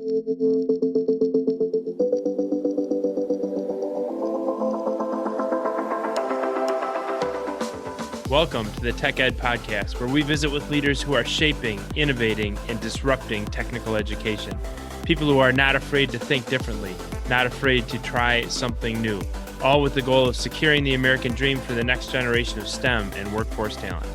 Welcome to the Tech Ed Podcast, where we visit with leaders who are shaping, innovating, and disrupting technical education. People who are not afraid to think differently, not afraid to try something new, all with the goal of securing the American dream for the next generation of STEM and workforce talent.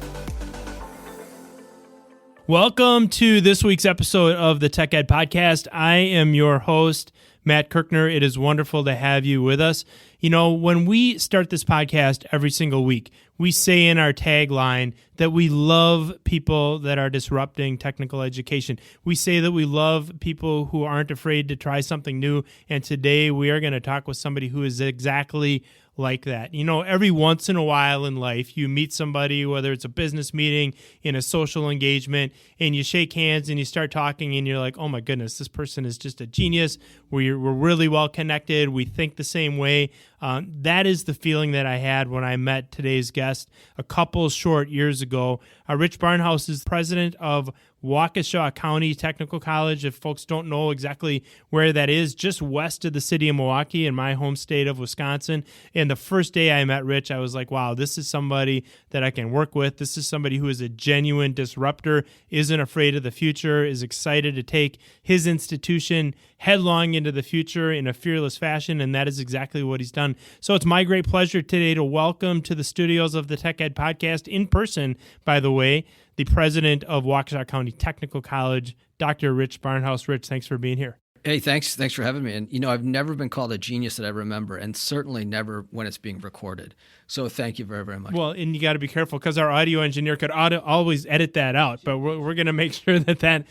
Welcome to this week's episode of the Tech Ed Podcast. I am your host, Matt Kirkner. It is wonderful to have you with us. You know, when we start this podcast every single week, we say in our tagline that we love people that are disrupting technical education. We say that we love people who aren't afraid to try something new. And today we are going to talk with somebody who is exactly like that. You know, every once in a while in life, you meet somebody, whether it's a business meeting, in a social engagement, and you shake hands and you start talking and you're like, oh my goodness, this person is just a genius. We're really well connected. We think the same way. That is the feeling that I had when I met today's guest a couple short years ago. Rich Barnhouse is president of Waukesha County Technical College. If folks don't know exactly where that is, just west of the city of Milwaukee in my home state of Wisconsin. And the first day I met Rich, I was like, wow, this is somebody that I can work with. This is somebody who is a genuine disruptor, isn't afraid of the future, is excited to take his institution headlong into the future in a fearless fashion, and that is exactly what he's done. So it's my great pleasure today to welcome to the studios of the Tech Ed Podcast, in person, by the way, the president of Waukesha County Technical College, Dr. Rich Barnhouse. Rich, thanks for being here. Hey, thanks for having me. And, you know, I've never been called a genius that I remember, and certainly never when it's being recorded. So thank you very, very much. Well, and you got to be careful because our audio engineer could always edit that out, but we're going to make sure that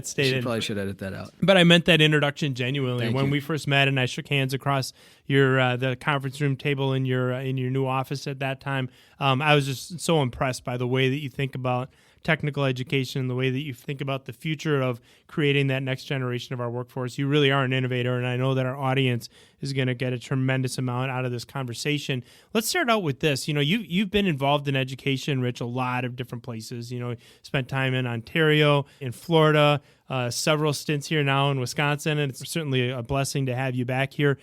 stayed in. Probably should edit that out. But I meant that introduction genuinely. Thank when you. we first met and I shook hands across your the conference room table in your new office at that time, I was just so impressed by the way that you think about technical education, the way that you think about the future of creating that next generation of our workforce. You really are an innovator, and I know that our audience is going to get a tremendous amount out of this conversation. Let's start out with this. You know, you've been involved in education, Rich, a lot of different places. You know, spent time in Ontario, in Florida, several stints here now in Wisconsin, and it's certainly a blessing to have you back here.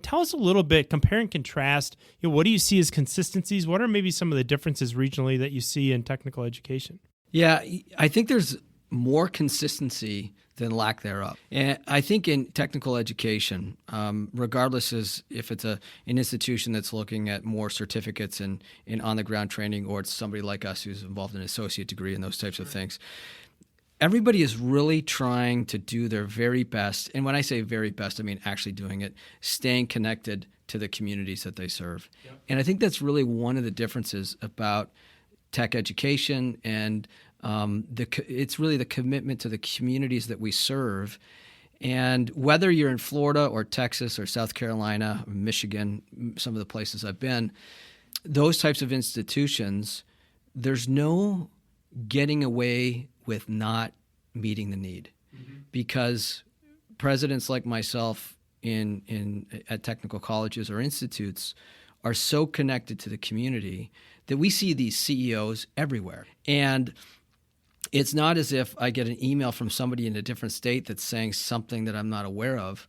Tell us a little bit, compare and contrast, you know, what do you see as consistencies? What are maybe some of the differences regionally that you see in technical education? Yeah, I think there's more consistency than lack thereof. And I think in technical education, regardless if it's an institution that's looking at more certificates and on-the-ground training, or it's somebody like us who's involved in an associate degree and those types of things, everybody is really trying to do their very best. And when I say very best, I mean actually doing it, staying connected to the communities that they serve. Yep. And I think that's really one of the differences about tech education, and it's really the commitment to the communities that we serve. And whether you're in Florida or Texas or South Carolina, or Michigan, some of the places I've been, those types of institutions, there's no getting away with not meeting the need, because presidents like myself at technical colleges or institutes are so connected to the community that we see these CEOs everywhere. And it's not as if I get an email from somebody in a different state that's saying something that I'm not aware of.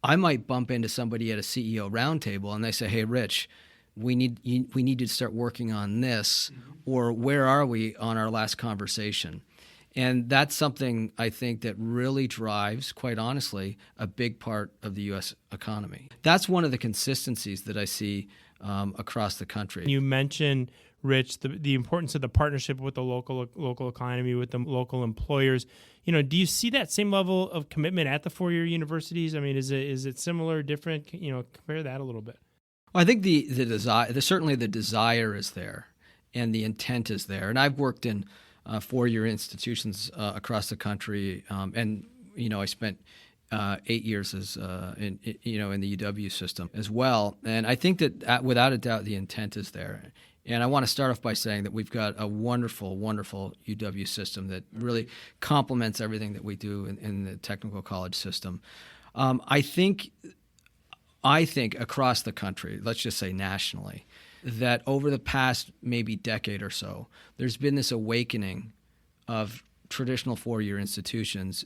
I might bump into somebody at a CEO roundtable and they say, hey, Rich, we need to start working on this, or where are we on our last conversation? And that's something I think that really drives, quite honestly, a big part of the U.S. economy. That's one of the consistencies that I see across the country. You mentioned, Rich, the importance of the partnership with the local economy, with the local employers. You know, do you see that same level of commitment at the four-year universities? I mean, is it similar, different? You know, compare that a little bit. Well, I think the desire, certainly the desire is there, and the intent is there. And I've worked in four-year institutions across the country, and you know, I spent 8 years as in the UW system as well. And I think that without a doubt, the intent is there. And I want to start off by saying that we've got a wonderful, wonderful UW system that really complements everything that we do in the technical college system. I think across the country, let's just say nationally, that over the past maybe decade or so, there's been this awakening of traditional four-year institutions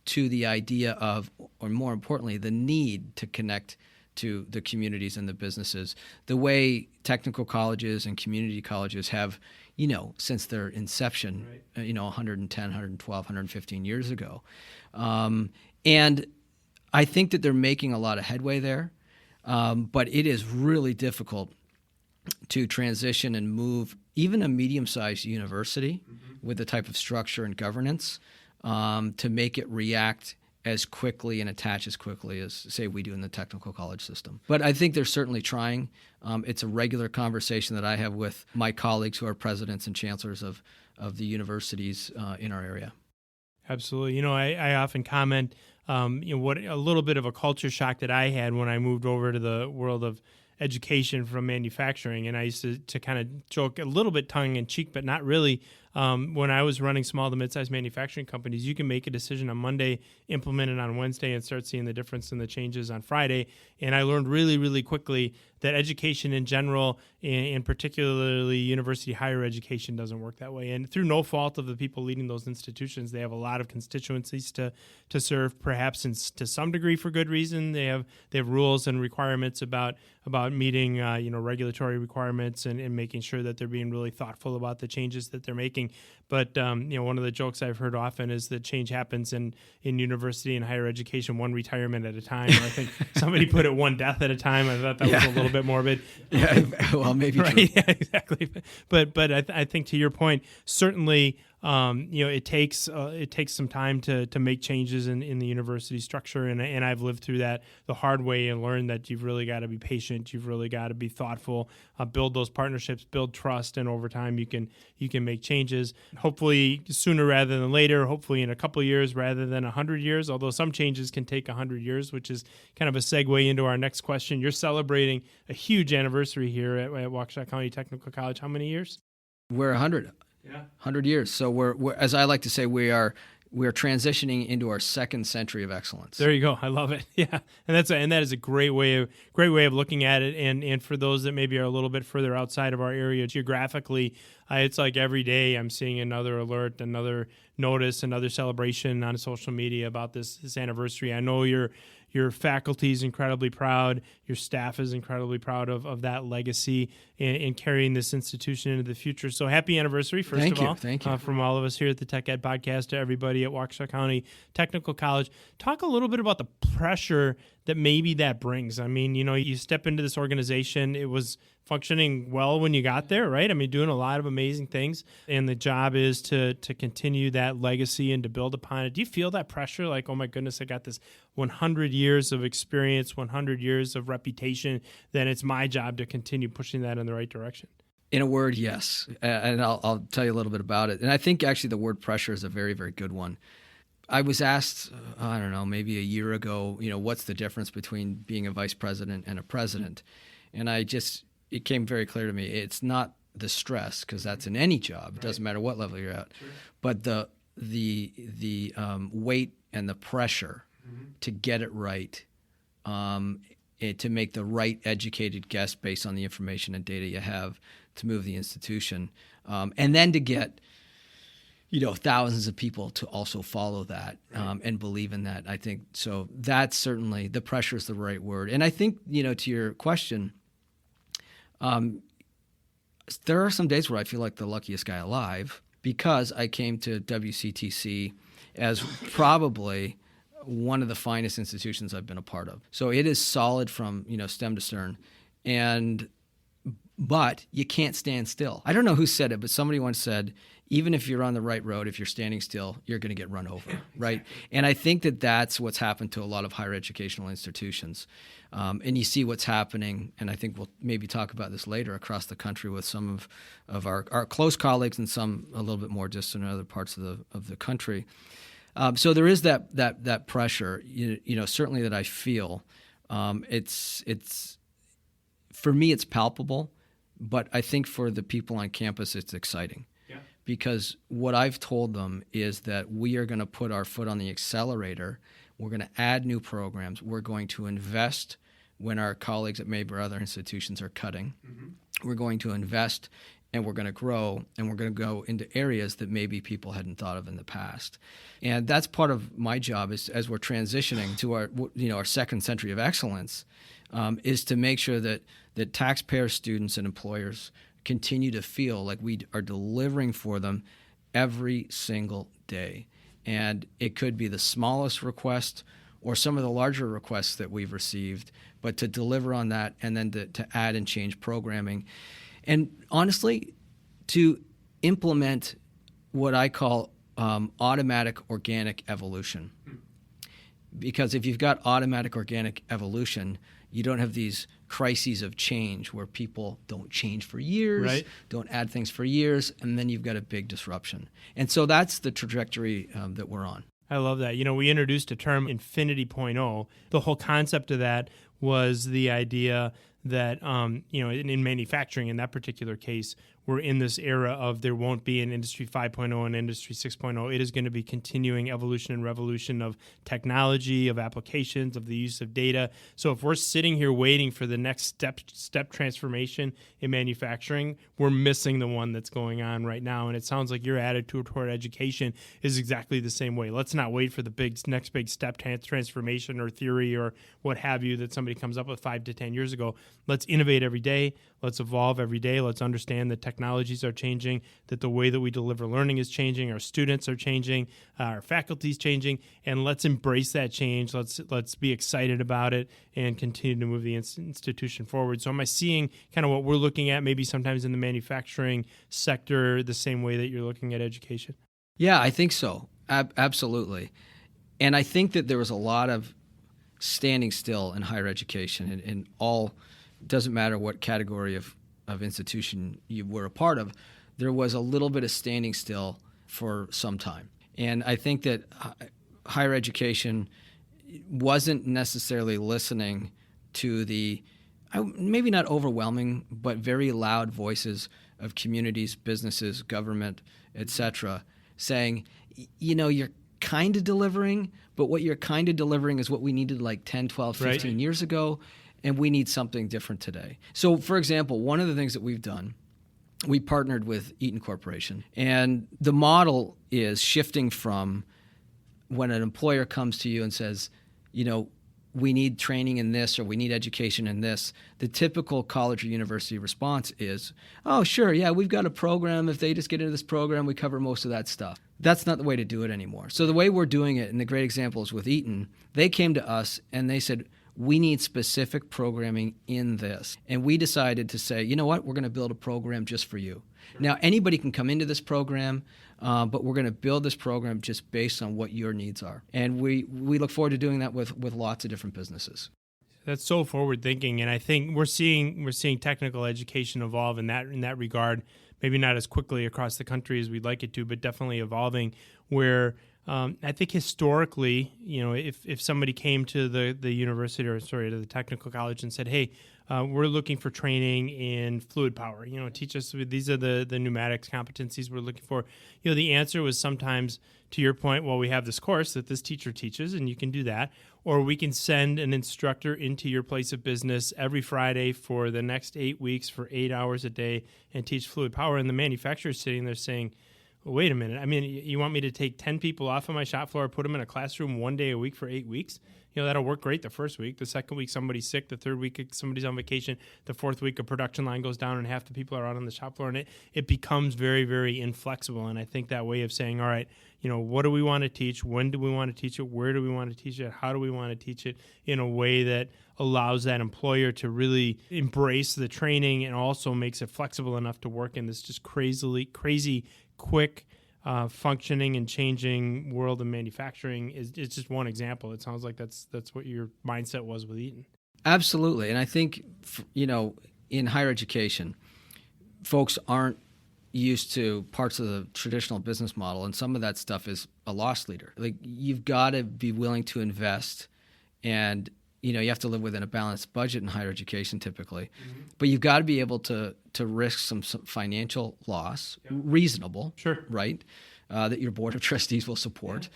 to the idea of, or more importantly, the need to connect to the communities and the businesses, the way technical colleges and community colleges have, since their inception, 110, 112, 115 years ago. And I think that they're making a lot of headway there, but it is really difficult to transition and move even a medium-sized university with the type of structure and governance to make it react as quickly and attach as quickly as, say, we do in the technical college system. But I think they're certainly trying. It's a regular conversation that I have with my colleagues who are presidents and chancellors of the universities in our area. Absolutely. I often comment, what a little bit of a culture shock that I had when I moved over to the world of education from manufacturing. And I used to kind of joke a little bit tongue in cheek, but not really. When I was running small to mid-sized manufacturing companies, you can make a decision on Monday, implement it on Wednesday, and start seeing the difference in the changes on Friday. And I learned really, really quickly that education in general, and particularly university higher education, doesn't work that way. And through no fault of the people leading those institutions, they have a lot of constituencies to serve, perhaps to some degree for good reason. They have rules and requirements about meeting regulatory requirements and making sure that they're being really thoughtful about the changes that they're making. But one of the jokes I've heard often is that change happens in university and higher education one retirement at a time. Or I think somebody put it one death at a time. I thought that was a little bit morbid. Yeah, well, maybe right? True. Yeah, exactly. But I think to your point, certainly. It takes some time to make changes in the university structure, and I've lived through that the hard way and learned that you've really got to be patient, you've really got to be thoughtful, build those partnerships, build trust, and over time you can make changes. Hopefully sooner rather than later. Hopefully in a couple of years rather than 100 years. Although some changes can take 100 years, which is kind of a segue into our next question. You're celebrating a huge anniversary here at Waukesha County Technical College. How many years? We're 100. Yeah. 100 years. So we're as I like to say, we are transitioning into our second century of excellence. There you go. I love it. Yeah, and that is a great way of looking at it. And for those that maybe are a little bit further outside of our area geographically, it's like every day I'm seeing another alert, another notice, another celebration on social media about this anniversary. I know your faculty is incredibly proud. Your staff is incredibly proud of that legacy and carrying this institution into the future. So happy anniversary, first of all. Thank you. From all of us here at the Tech Ed Podcast to everybody at Waukesha County Technical College. Talk a little bit about the pressure that maybe that brings. I mean, you step into this organization. It was functioning well when you got there, right? I mean, doing a lot of amazing things. And the job is to continue that legacy and to build upon it. Do you feel that pressure? Like, oh my goodness, I got this 100 years of experience, 100 years of reputation. Then it's my job to continue pushing that in the right direction. In a word, yes. And I'll tell you a little bit about it. And I think actually the word pressure is a very, very good one. I was asked, I don't know, maybe a year ago, what's the difference between being a vice president and a president? And it came very clear to me, it's not the stress, because that's in any job. It doesn't matter what level you're at. Sure. But the weight and the pressure to get it right, to make the right educated guess based on the information and data you have to move the institution, and then to get thousands of people to also follow that and believe in that. I think so. That's certainly, the pressure is the right word. And I think to your question, there are some days where I feel like the luckiest guy alive, because I came to WCTC as probably one of the finest institutions I've been a part of. So it is solid from stem to stern, but you can't stand still. I don't know who said it, but somebody once said, even if you're on the right road, if you're standing still, you're going to get run over, right? Exactly. And I think that that's what's happened to a lot of higher educational institutions. And you see what's happening, and I think we'll maybe talk about this later, across the country with some of our close colleagues and some a little bit more distant in other parts of the country. So there is that pressure, certainly that I feel. It's for me, it's palpable, but I think for the people on campus, it's exciting. Because what I've told them is that we are going to put our foot on the accelerator. We're going to add new programs. We're going to invest when our colleagues at maybe other institutions are cutting. Mm-hmm. We're going to invest and we're going to grow, and we're going to go into areas that maybe people hadn't thought of in the past. And that's part of my job is, as we're transitioning to our second century of excellence, is to make sure that taxpayers, students, and employers continue to feel like we are delivering for them every single day. And it could be the smallest request or some of the larger requests that we've received, but to deliver on that and then to add and change programming. And honestly, to implement what I call automatic organic evolution. Because if you've got automatic organic evolution, you don't have these crises of change where people don't change for years, right, don't add things for years, and then you've got a big disruption. And so that's the trajectory that we're on. I love that. We introduced a term, Infinity 0.0. The whole concept of that was the idea that, in manufacturing, in that particular case, we're in this era of there won't be an Industry 5.0 and Industry 6.0. It is going to be continuing evolution and revolution of technology, of applications, of the use of data. So if we're sitting here waiting for the next step transformation in manufacturing, we're missing the one that's going on right now. And it sounds like your attitude toward education is exactly the same way. Let's not wait for the next big step transformation or theory or what have you that somebody comes up with 5 to 10 years ago. Let's innovate every day. Let's evolve every day. Let's understand that technologies are changing, that the way that we deliver learning is changing, our students are changing, our faculty is changing, and let's embrace that change. Let's be excited about it and continue to move the institution forward. So am I seeing kind of what we're looking at maybe sometimes in the manufacturing sector the same way that you're looking at education? Yeah, I think so. Absolutely. And I think that there was a lot of standing still in higher education in all. Doesn't matter what category of institution you were a part of, there was a little bit of standing still for some time. And I think that higher education wasn't necessarily listening to the, maybe not overwhelming, but very loud voices of communities, businesses, government, etc., saying, you're kind of delivering, but what you're kind of delivering is what we needed like 10, 12, 15 right. years ago. And we need something different today. So, for example, one of the things that we've done, we partnered with Eaton Corporation. And the model is shifting from when an employer comes to you and says, we need training in this or we need education in this. The typical college or university response is, oh, sure, yeah, we've got a program. If they just get into this program, we cover most of that stuff. That's not the way to do it anymore. So the way we're doing it, and the great example is with Eaton, they came to us and they said, we need specific programming in this. And we decided to say, you know what, we're going to build a program just for you. Now, anybody can come into this program, but we're going to build this program just based on what your needs are. And we look forward to doing that with lots of different businesses. That's so forward thinking, and I think we're seeing technical education evolve in that regard. Maybe not as quickly across the country as we'd like it to, but definitely evolving. Where I think historically, if somebody came to the university to the technical college and said, "Hey, we're looking for training in fluid power. Teach us. These are the pneumatics competencies we're looking for." The answer was sometimes, to your point, well, we have this course that this teacher teaches, and you can do that, or we can send an instructor into your place of business every Friday for the next 8 weeks for 8 hours a day and teach fluid power. And the manufacturer's sitting there saying, well, wait a minute. I mean, you want me to take 10 people off of my shop floor, put them in a classroom 1 day a week for 8 weeks? That'll work great the first week. The second week, somebody's sick. The third week, somebody's on vacation. The fourth week, a production line goes down and half the people are out on the shop floor. And it becomes very, very inflexible. And I think that way of saying, all right, what do we want to teach? When do we want to teach it? Where do we want to teach it? How do we want to teach it in a way that allows that employer to really embrace the training and also makes it flexible enough to work in this just crazy, quick, functioning and changing world of manufacturing it's just one example. It sounds like that's what your mindset was with Eaton. Absolutely. And I think, in higher education, folks aren't used to parts of the traditional business model, and some of that stuff is a loss leader. Like, you've got to be willing to invest, and you have to live within a balanced budget in higher education typically, but you've got to be able to risk some financial loss, reasonable, sure, right? That your board of trustees will support,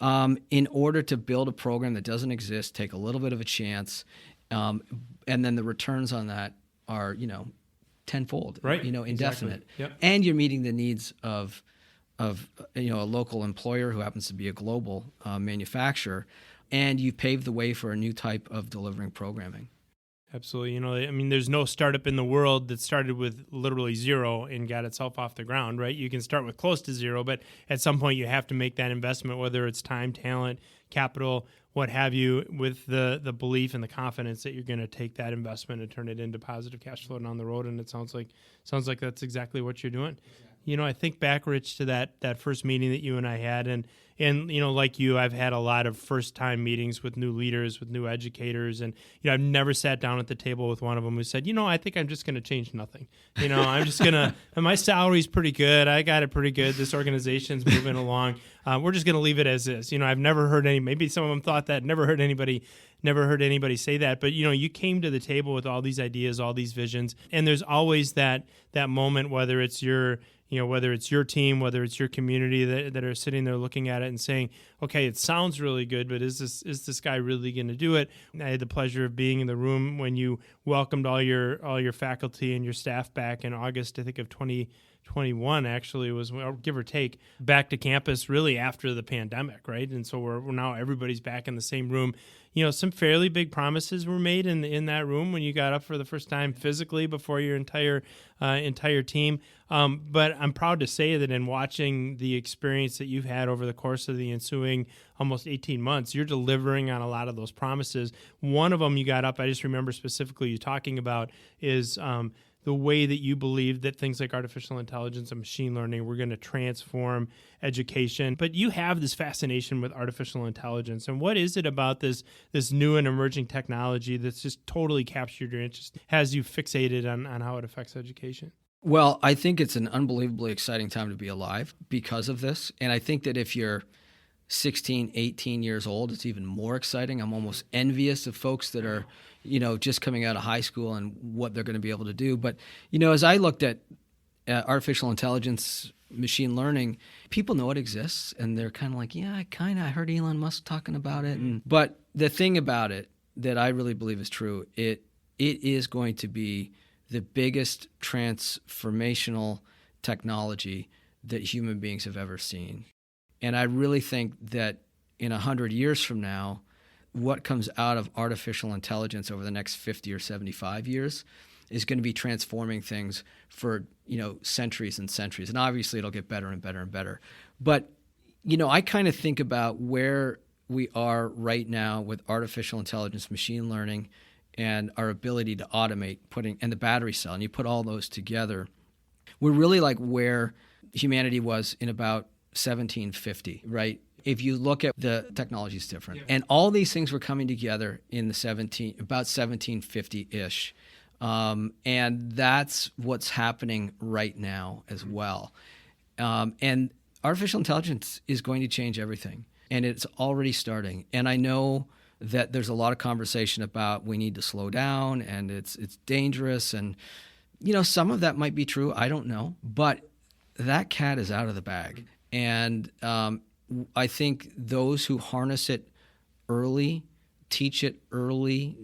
in order to build a program that doesn't exist, take a little bit of a chance, and then the returns on that are, tenfold, right? Indefinite. Exactly. Yep. And you're meeting the needs of a local employer who happens to be a global manufacturer, and you paved the way for a new type of delivering programming. Absolutely. There's no startup in the world that started with literally zero and got itself off the ground, right? You can start with close to zero, but at some point you have to make that investment, whether it's time, talent, capital, what have you, with the belief and the confidence that you're going to take that investment and turn it into positive cash flow down the road. And it sounds like that's exactly what you're doing. I think back, Rich, to that first meeting that you and I had, and like you, I've had a lot of first-time meetings with new leaders, with new educators, and I've never sat down at the table with one of them who said, I think I'm just going to change nothing. I'm just going to, my salary's pretty good, I got it pretty good, this organization's moving along, we're just going to leave it as is. I've never heard maybe some of them thought that, never heard anybody say that, but you came to the table with all these ideas, all these visions, and there's always that moment, whether it's your team, whether it's your community that are sitting there looking at it and saying, okay, it sounds really good, but is this guy really going to do it? And I had the pleasure of being in the room when you welcomed all your faculty and your staff back in August, I think, of 2021, actually, was, give or take, back to campus really after the pandemic, right? And so we're now everybody's back in the same room. Some fairly big promises were made in that room when you got up for the first time physically before your entire team. But I'm proud to say that in watching the experience that you've had over the course of the ensuing almost 18 months, you're delivering on a lot of those promises. One of them you got up, I just remember specifically you talking about, is the way that you believe that things like artificial intelligence and machine learning were going to transform education. But you have this fascination with artificial intelligence. And what is it about this new and emerging technology that's just totally captured your interest, has you fixated on how it affects education? Well, I think it's an unbelievably exciting time to be alive because of this. And I think that if you're 16, 18 years old, it's even more exciting. I'm almost envious of folks that are, just coming out of high school and what they're going to be able to do. But, as I looked at artificial intelligence, machine learning, people know it exists, and they're kind of like, yeah, I heard Elon Musk talking about it. But the thing about it that I really believe is true, it is going to be the biggest transformational technology that human beings have ever seen. And I really think that in 100 years from now, what comes out of artificial intelligence over the next 50 or 75 years is going to be transforming things for, centuries and centuries. And obviously it'll get better and better and better. But, I kind of think about where we are right now with artificial intelligence, machine learning, and our ability to automate, and the battery cell, and you put all those together, we're really like where humanity was in about 1750, right? If you look at the technology is different. Yeah. And all these things were coming together in about 1750-ish. And that's what's happening right now as well. And artificial intelligence is going to change everything. And it's already starting. And I know that there's a lot of conversation about we need to slow down and it's dangerous. And, some of that might be true. I don't know. But that cat is out of the bag. And I think those who harness it early, teach it early,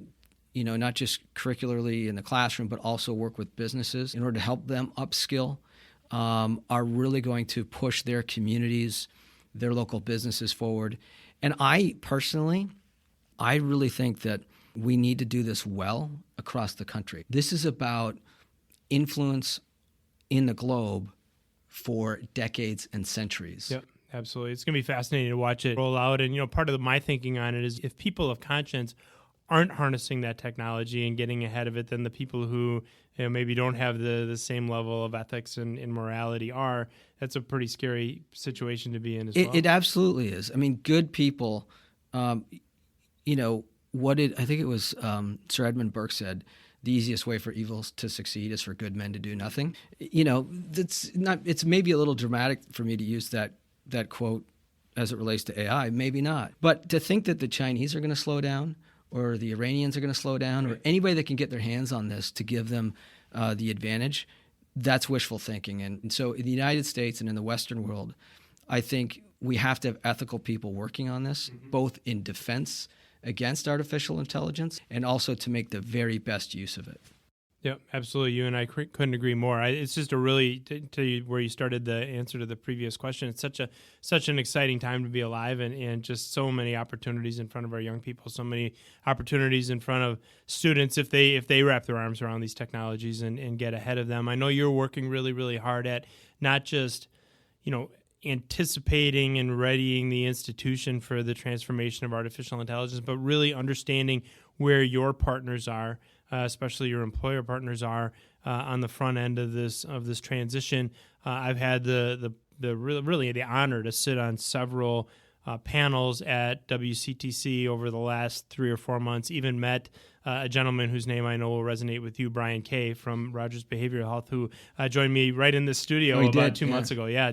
not just curricularly in the classroom, but also work with businesses in order to help them upskill, are really going to push their communities, their local businesses forward. And I really think that we need to do this well across the country. This is about influence in the globe for decades and centuries. Yep. Absolutely. It's going to be fascinating to watch it roll out. And, part of my thinking on it is if people of conscience aren't harnessing that technology and getting ahead of it, then the people who maybe don't have the same level of ethics and morality are, that's a pretty scary situation to be in as well. It absolutely is. I mean, good people, I think it was Sir Edmund Burke said, the easiest way for evil to succeed is for good men to do nothing. It's maybe a little dramatic for me to use that quote as it relates to AI, maybe not. But to think that the Chinese are going to slow down or the Iranians are going to slow down or anybody that can get their hands on this to give them the advantage, that's wishful thinking. And so in the United States and in the Western world, I think we have to have ethical people working on this, both in defense against artificial intelligence and also to make the very best use of it. Yep, absolutely. You and I couldn't agree more. It's just a really to where you started the answer to the previous question. It's such an exciting time to be alive, and just so many opportunities in front of our young people. So many opportunities in front of students if they wrap their arms around these technologies and get ahead of them. I know you're working really, really hard at not just anticipating and readying the institution for the transformation of artificial intelligence, but really understanding where your partners are, especially your employer partners are on the front end of this transition. I've had the honor to sit on several panels at WCTC over the last 3 or 4 months. Even met a gentleman whose name I know will resonate with you, Brian Kay from Rogers Behavioral Health, who joined me right in the studio about 2 months ago. Yeah,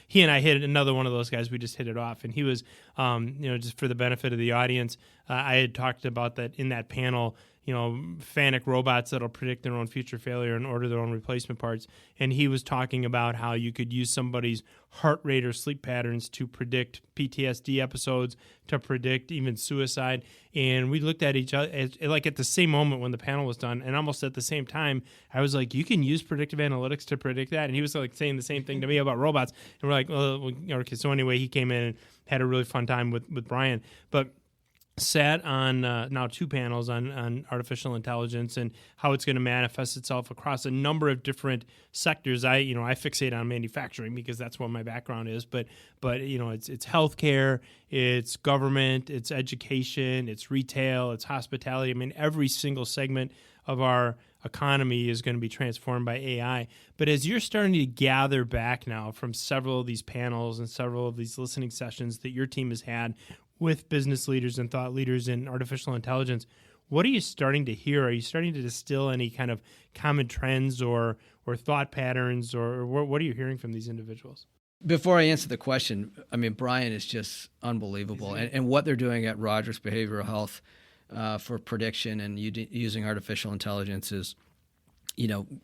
he and I hit another one of those guys. We just hit it off, and he was, just for the benefit of the audience, I had talked about that in that panel. Fanic robots that'll predict their own future failure and order their own replacement parts. And he was talking about how you could use somebody's heart rate or sleep patterns to predict PTSD episodes, to predict even suicide. And we looked at each other at the same moment when the panel was done, and almost at the same time, I was like, you can use predictive analytics to predict that. And he was saying the same thing to me about robots. And we're like, well, okay. So anyway, he came in and had a really fun time with Brian. But sat on now 2 panels on artificial intelligence and how it's going to manifest itself across a number of different sectors. I fixate on manufacturing because that's what my background is, but it's healthcare, it's government, it's education, it's retail, it's hospitality. I mean, every single segment of our economy is going to be transformed by AI. But as you're starting to gather back now from several of these panels and several of these listening sessions that your team has had with business leaders and thought leaders in artificial intelligence, what are you starting to hear? Are you starting to distill any kind of common trends or thought patterns, or what are you hearing from these individuals? Before I answer the question, I mean, Brian is just unbelievable. And what they're doing at Rogers Behavioral Health for prediction and using artificial intelligence is,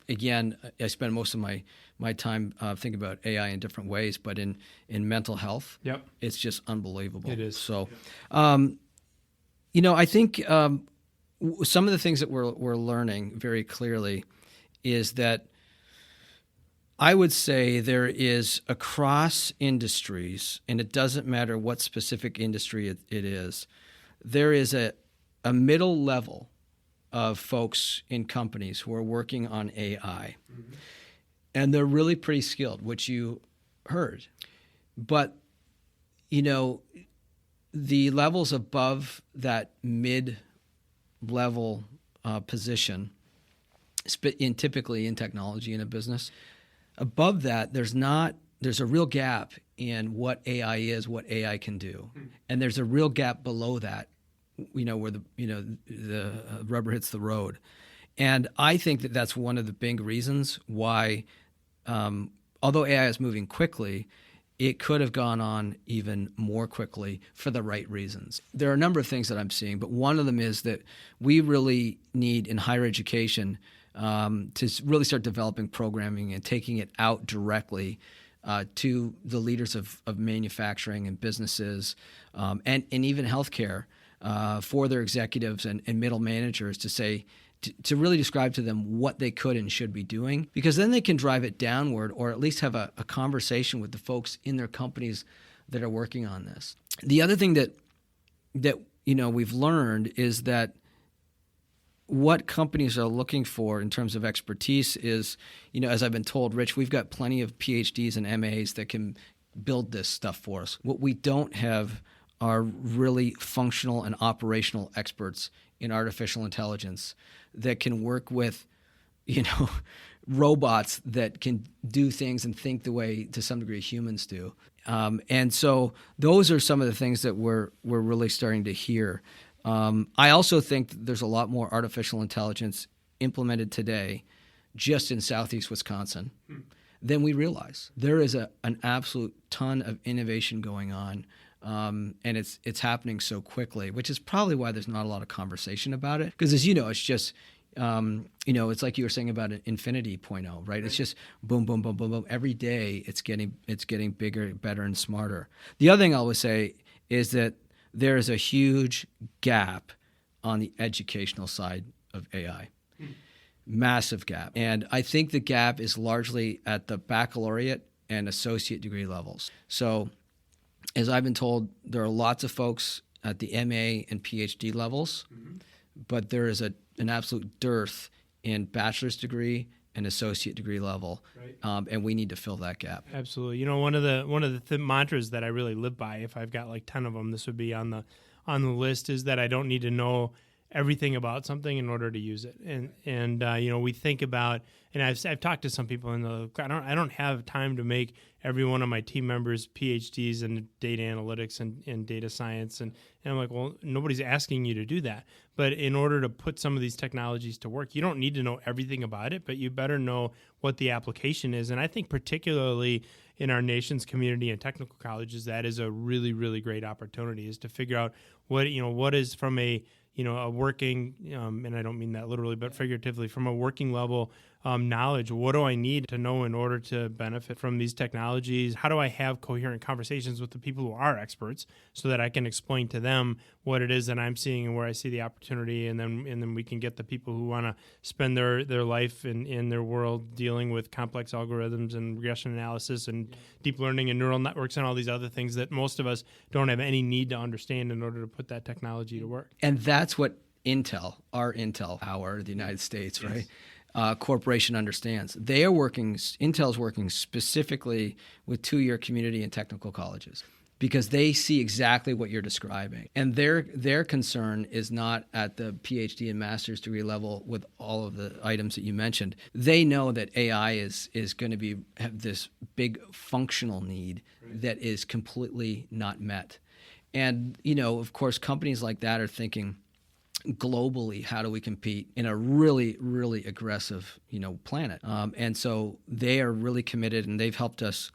again, I spend most of my time thinking about AI in different ways, but in mental health, it's just unbelievable. It is. So, I think some of the things that we're learning very clearly is that I would say there is across industries, and it doesn't matter what specific industry it is, there is a middle level of folks in companies who are working on AI. Mm-hmm. And they're really pretty skilled, which you heard. But, the levels above that mid-level position, typically in technology in a business, above that, there's a real gap in what AI is, what AI can do. Mm-hmm. And there's a real gap below that, where the rubber hits the road. And I think that that's one of the big reasons why, although AI is moving quickly, it could have gone on even more quickly for the right reasons. There are a number of things that I'm seeing, but one of them is that we really need in higher education to really start developing programming and taking it out directly to the leaders of manufacturing and businesses and even healthcare. For their executives and middle managers to say, to really describe to them what they could and should be doing, because then they can drive it downward or at least have a conversation with the folks in their companies that are working on this. The other thing that we've learned is that what companies are looking for in terms of expertise is, as I've been told, Rich, we've got plenty of PhDs and MAs that can build this stuff for us. What we don't have are really functional and operational experts in artificial intelligence that can work with, robots that can do things and think the way, to some degree, humans do. And so those are some of the things that we're really starting to hear. I also think that there's a lot more artificial intelligence implemented today just in Southeast Wisconsin than we realize. There is an absolute ton of innovation going on. And it's happening so quickly, which is probably why there's not a lot of conversation about it. Because as you know, it's just, it's like you were saying about Infinity 0.0, right? It's just boom, boom, boom, boom, boom. Every day it's getting bigger, better, and smarter. The other thing I would say is that there is a huge gap on the educational side of AI. Massive gap. And I think the gap is largely at the baccalaureate and associate degree levels. So as I've been told, there are lots of folks at the MA and PhD levels, but there is an absolute dearth in bachelor's degree and associate degree level, and we need to fill that gap. Absolutely. One of the mantras that I really live by, if I've got like 10 of them, this would be on the list, is that I don't need to know everything about something in order to use it. And we think about, and I've talked to some people, and I don't have time to make every one of my team members PhDs in data analytics and data science. And I'm like, well, nobody's asking you to do that. But in order to put some of these technologies to work, you don't need to know everything about it, but you better know what the application is. And I think particularly in our nation's community and technical colleges, that is a really, really great opportunity, is to figure out what is from a working, and I don't mean that literally, but figuratively, from a working level knowledge. What do I need to know in order to benefit from these technologies? How do I have coherent conversations with the people who are experts so that I can explain to them what it is that I'm seeing and where I see the opportunity, and then we can get the people who want to spend their life in their world dealing with complex algorithms and regression analysis and deep learning and neural networks and all these other things that most of us don't have any need to understand in order to put that technology to work. And that's what Intel, our the United States, yes. right? Corporation understands. Intel's working specifically with 2-year community and technical colleges because they see exactly what you're describing. And their concern is not at the PhD and master's degree level with all of the items that you mentioned. They know that AI is going to have this big functional need that is completely not met. And, of course, companies like that are thinking, globally, how do we compete in a really, really aggressive, planet? And so they are really committed, and they've helped us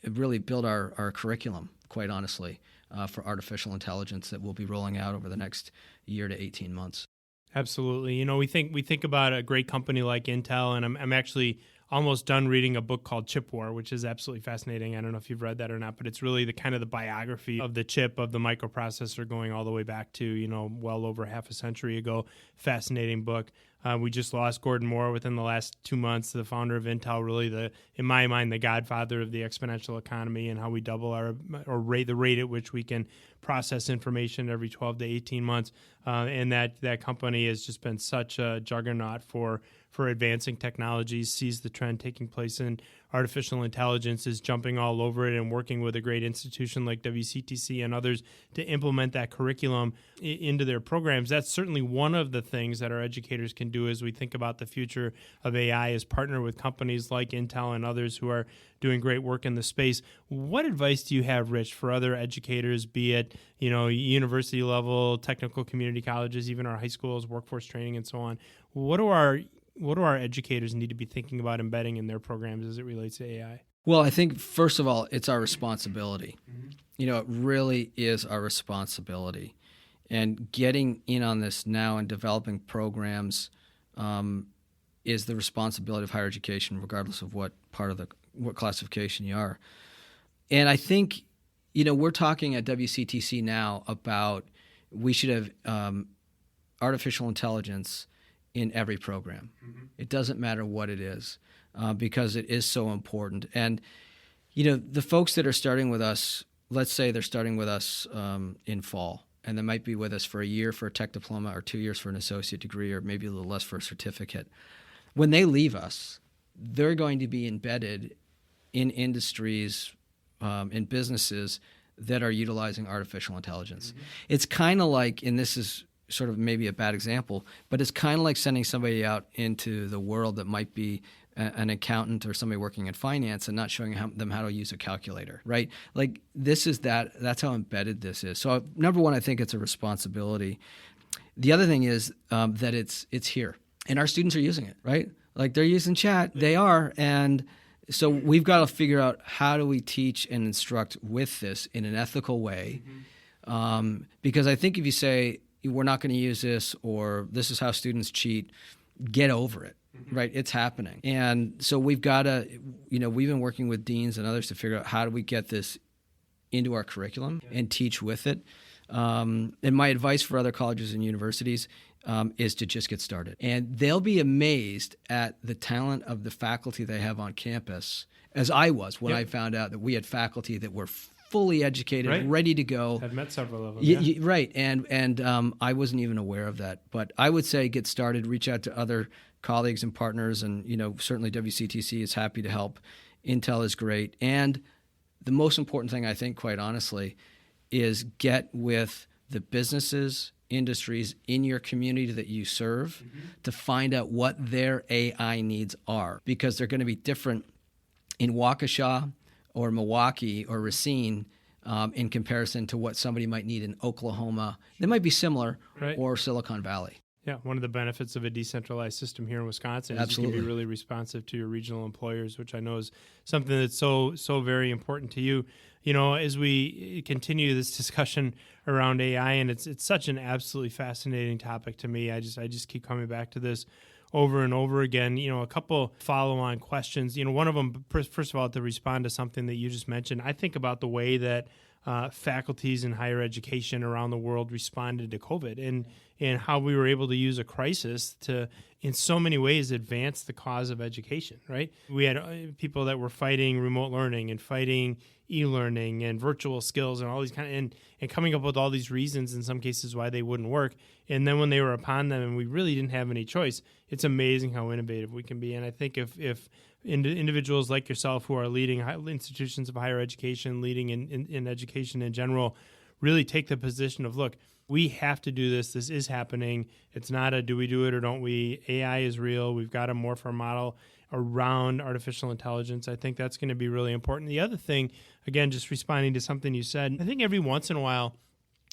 really build our curriculum, quite honestly, for artificial intelligence that we'll be rolling out over the next year to 18 months. Absolutely. We think about a great company like Intel, and I'm actually almost done reading a book called Chip War, which is absolutely fascinating. I don't know if you've read that or not, but it's really the kind of the biography of the chip, of the microprocessor, going all the way back to, well over half a century ago. Fascinating book. We just lost Gordon Moore within the last 2 months, the founder of Intel, really in my mind, the godfather of the exponential economy, and how we double the rate at which we can process information every 12 to 18 months. And that company has just been such a juggernaut for advancing technologies, sees the trend taking place in artificial intelligence, is jumping all over it and working with a great institution like WCTC and others to implement that curriculum into their programs. That's certainly one of the things that our educators can do as we think about the future of AI, is partner with companies like Intel and others who are doing great work in the space. What advice do you have, Rich, for other educators, be it university level, technical community colleges, even our high schools, workforce training, and so on? What do our educators need to be thinking about embedding in their programs as it relates to AI? Well, I think, first of all, it's our responsibility. It really is our responsibility. And getting in on this now and developing programs is the responsibility of higher education, regardless of what classification you are. And I think, we're talking at WCTC now about we should have artificial intelligence in every program. It doesn't matter what it is, because it is so important. And, the folks that are starting with us, let's say they're starting with us in fall, and they might be with us for a year for a tech diploma, or 2 years for an associate degree, or maybe a little less for a certificate. When they leave us, they're going to be embedded in industries, in businesses that are utilizing artificial intelligence. It's kind of like, and this is sort of maybe a bad example, but it's kind of like sending somebody out into the world that might be an accountant or somebody working in finance and not showing them how to use a calculator, right? Like, that's how embedded this is. So number one, I think it's a responsibility. The other thing is that it's here, and our students are using it, right? Like, they're using chat, they are, and so we've got to figure out how do we teach and instruct with this in an ethical way, because I think if you say, we're not going to use this, or this is how students cheat, get over it, right? It's happening. And so we've got to, we've been working with deans and others to figure out how do we get this into our curriculum and teach with it. And my advice for other colleges and universities is to just get started. And they'll be amazed at the talent of the faculty they have on campus, as I was when I found out that we had faculty that were fully educated, ready to go. I've met several of them. Right. And I wasn't even aware of that. But I would say get started, reach out to other colleagues and partners. And, certainly WCTC is happy to help. Intel is great. And the most important thing, I think, quite honestly, is get with the businesses, industries in your community that you serve to find out what their AI needs are, because they're going to be different in Waukesha or Milwaukee or Racine in comparison to what somebody might need in Oklahoma. They might be similar, or Silicon Valley. Yeah, one of the benefits of a decentralized system here in Wisconsin is you can be really responsive to your regional employers, which I know is something that's so very important to you. As we continue this discussion around AI, and it's such an absolutely fascinating topic to me. I just keep coming back to this over and over again. A couple follow-on questions. One of them, first of all, to respond to something that you just mentioned, I think about the way that faculties in higher education around the world responded to COVID and how we were able to use a crisis to, in so many ways, advance the cause of education, right? We had people that were fighting remote learning and fighting e-learning and virtual skills and all these and coming up with all these reasons in some cases why they wouldn't work. And then when they were upon them and we really didn't have any choice, it's amazing how innovative we can be. And I think if individuals like yourself who are leading institutions of higher education, leading in education in general, really take the position of, look, we have to do this. This is happening. It's not a do we do it or don't we. AI is real. We've got to morph our model around artificial intelligence. I think that's going to be really important. The other thing, again, just responding to something you said, I think every once in a while,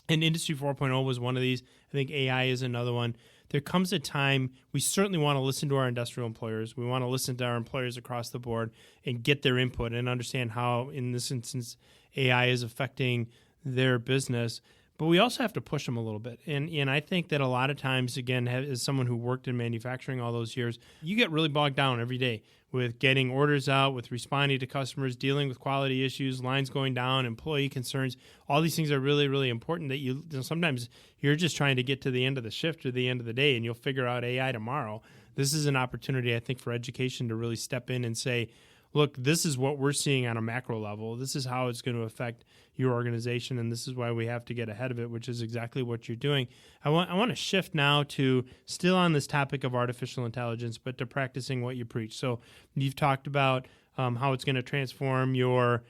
and Industry 4.0 was one of these. I think AI is another one. There comes a time we certainly want to listen to our industrial employers. We want to listen to our employers across the board and get their input and understand how, in this instance, AI is affecting their business. But we also have to push them a little bit. And I think that a lot of times, again, as someone who worked in manufacturing all those years, you get really bogged down every day with getting orders out, with responding to customers, dealing with quality issues, lines going down, employee concerns. All these things are really, really important that sometimes you're just trying to get to the end of the shift or the end of the day, and you'll figure out AI tomorrow. This is an opportunity, I think, for education to really step in and say, look, this is what we're seeing on a macro level. This is how it's going to affect your organization, and this is why we have to get ahead of it, which is exactly what you're doing. I want to shift now to still on this topic of artificial intelligence, but to practicing what you preach. So you've talked about how it's going to transform your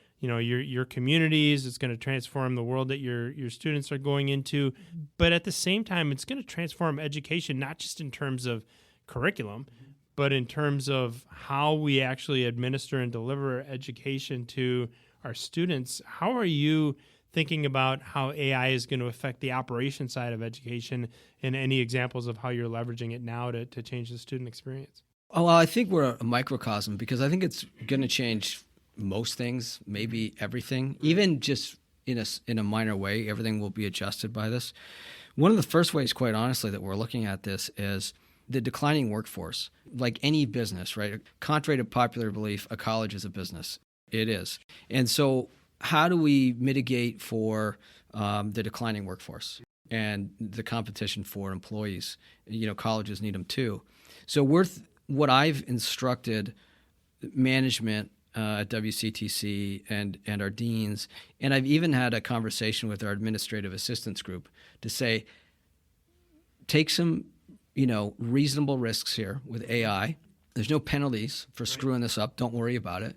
communities. It's going to transform the world that your students are going into. But at the same time, it's going to transform education, not just in terms of curriculum, but in terms of how we actually administer and deliver education to our students. How are you thinking about how AI is going to affect the operation side of education, and any examples of how you're leveraging it now to change the student experience? Oh, well, I think we're a microcosm, because I think it's going to change most things, maybe everything, even just in a minor way. Everything will be adjusted by this. One of the first ways, quite honestly, that we're looking at this is the declining workforce. Like any business, right? Contrary to popular belief, a college is a business. It is. And so how do we mitigate for the declining workforce and the competition for employees? Colleges need them too. So what I've instructed management at WCTC and our deans, and I've even had a conversation with our administrative assistants group to say, take some reasonable risks here with AI. There's no penalties for screwing this up. Don't worry about it.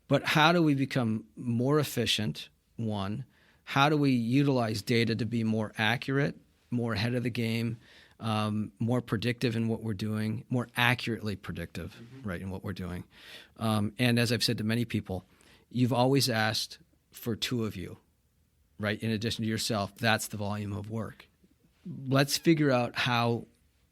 But how do we become more efficient, one? How do we utilize data to be more accurate, more ahead of the game, more predictive in what we're doing, more accurately predictive, right, in what we're doing? And as I've said to many people, you've always asked for two of you, right, in addition to yourself. That's the volume of work. Let's figure out how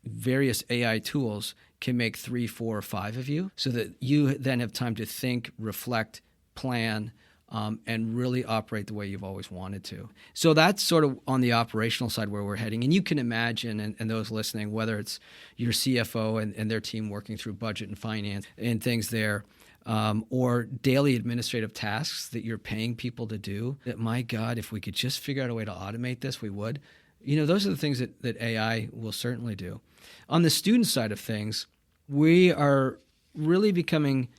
various AI tools can make 3, 4, or 5 of you, so that you then have time to think, reflect, plan, and really operate the way you've always wanted to. So that's sort of on the operational side where we're heading. And you can imagine, and those listening, whether it's your CFO and their team working through budget and finance and things there, or daily administrative tasks that you're paying people to do, that, my God, if we could just figure out a way to automate this, we would. Those are the things that AI will certainly do. On the student side of things, we are really becoming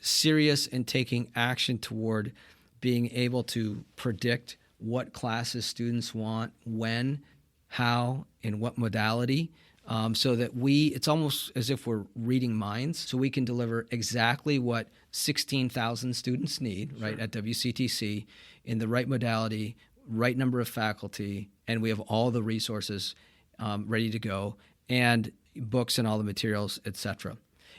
serious and taking action toward being able to predict what classes students want, when, how, in what modality, so that it's almost as if we're reading minds, so we can deliver exactly what 16,000 students need, right, at WCTC, in the right modality, right number of faculty, and we have all the resources ready to go, and books and all the materials, et cetera.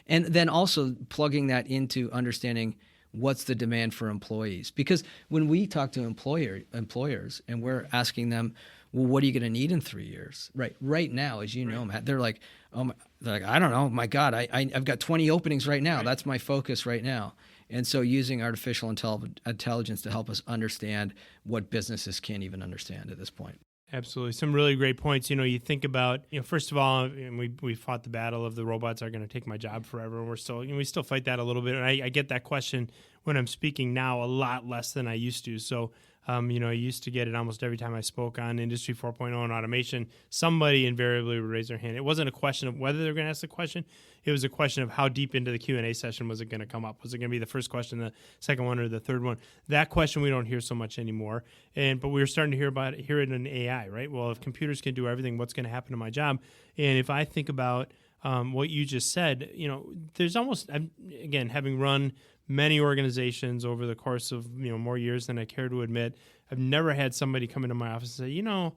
And then also plugging that into understanding what's the demand for employees. Because when we talk to employers and we're asking them, well, what are you going to need in 3 years? Right now, as you know, Matt, they're like, I don't know. My God, I've got 20 openings right now. Right. That's my focus right now. And so using artificial intelligence to help us understand what businesses can't even understand at this point. Absolutely. Some really great points. You think about, first of all, and we fought the battle of the robots are going to take my job forever. And we still fight that a little bit. And I get that question when I'm speaking now a lot less than I used to. So, I used to get it almost every time I spoke on Industry 4.0 and automation. Somebody invariably would raise their hand. It wasn't a question of whether they're going to ask the question. It was a question of how deep into the Q&A session was it going to come up. Was it going to be the first question, the second one, or the third one? That question we don't hear so much anymore. But we're starting to hear it in AI, right? Well, if computers can do everything, what's going to happen to my job? And if I think about what you just said, there's almost, again, having run many organizations over the course of more years than I care to admit, I've never had somebody come into my office and say,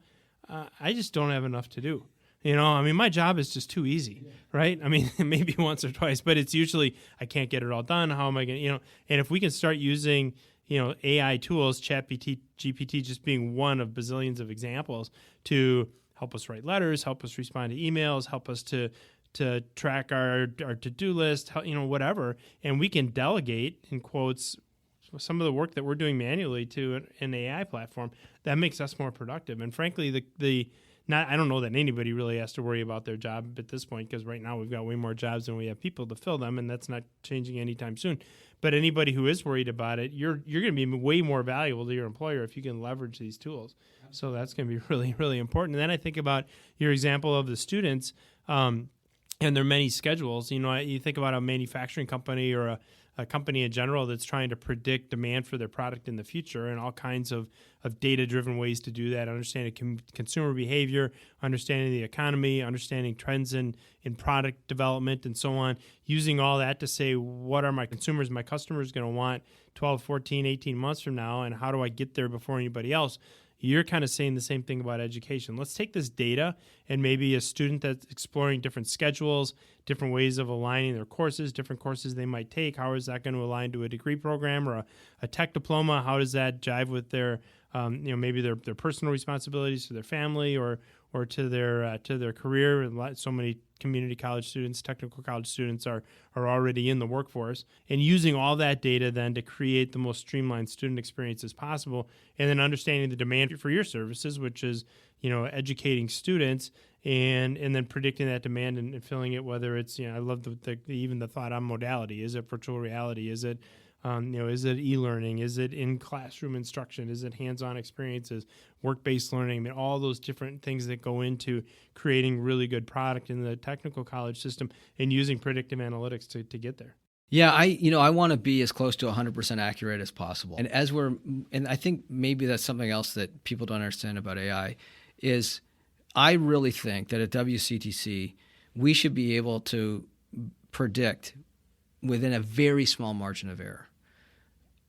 I just don't have enough to do. My job is just too easy, right? Maybe once or twice, but it's usually I can't get it all done. How am I going to, and if we can start using, AI tools, GPT just being one of bazillions of examples to help us write letters, help us respond to emails, help us to track our to-do list, whatever, and we can delegate, in quotes, some of the work that we're doing manually to an AI platform. That makes us more productive. And frankly, I don't know that anybody really has to worry about their job at this point, because right now we've got way more jobs than we have people to fill them, and that's not changing anytime soon. But anybody who is worried about it, you're going to be way more valuable to your employer if you can leverage these tools. So that's going to be really, really important. And then I think about your example of the students, and their many schedules. You think about a manufacturing company or a company in general that's trying to predict demand for their product in the future, and all kinds of data-driven ways to do that, understanding consumer behavior, understanding the economy, understanding trends in product development, and so on, using all that to say, what are my customers going to want 12, 14, 18 months from now, and how do I get there before anybody else? You're kind of saying the same thing about education. Let's take this data, and maybe a student that's exploring different schedules, different ways of aligning their courses, different courses they might take. How is that going to align to a degree program or a tech diploma? How does that jive with their, maybe their personal responsibilities to their family or to their career? So many community college students, technical college students are already in the workforce, and using all that data then to create the most streamlined student experience as possible, and then understanding the demand for your services, which is educating students, and then predicting that demand and filling it. Whether it's I love even the thought on modality. Is it virtual reality? Is it is it e-learning? Is it in classroom instruction? Is it hands-on experiences, work-based learning? All those different things that go into creating really good product in the technical college system and using predictive analytics to get there. Yeah, I want to be as close to 100% accurate as possible. And I think maybe that's something else that people don't understand about AI is I really think that at WCTC we should be able to predict within a very small margin of error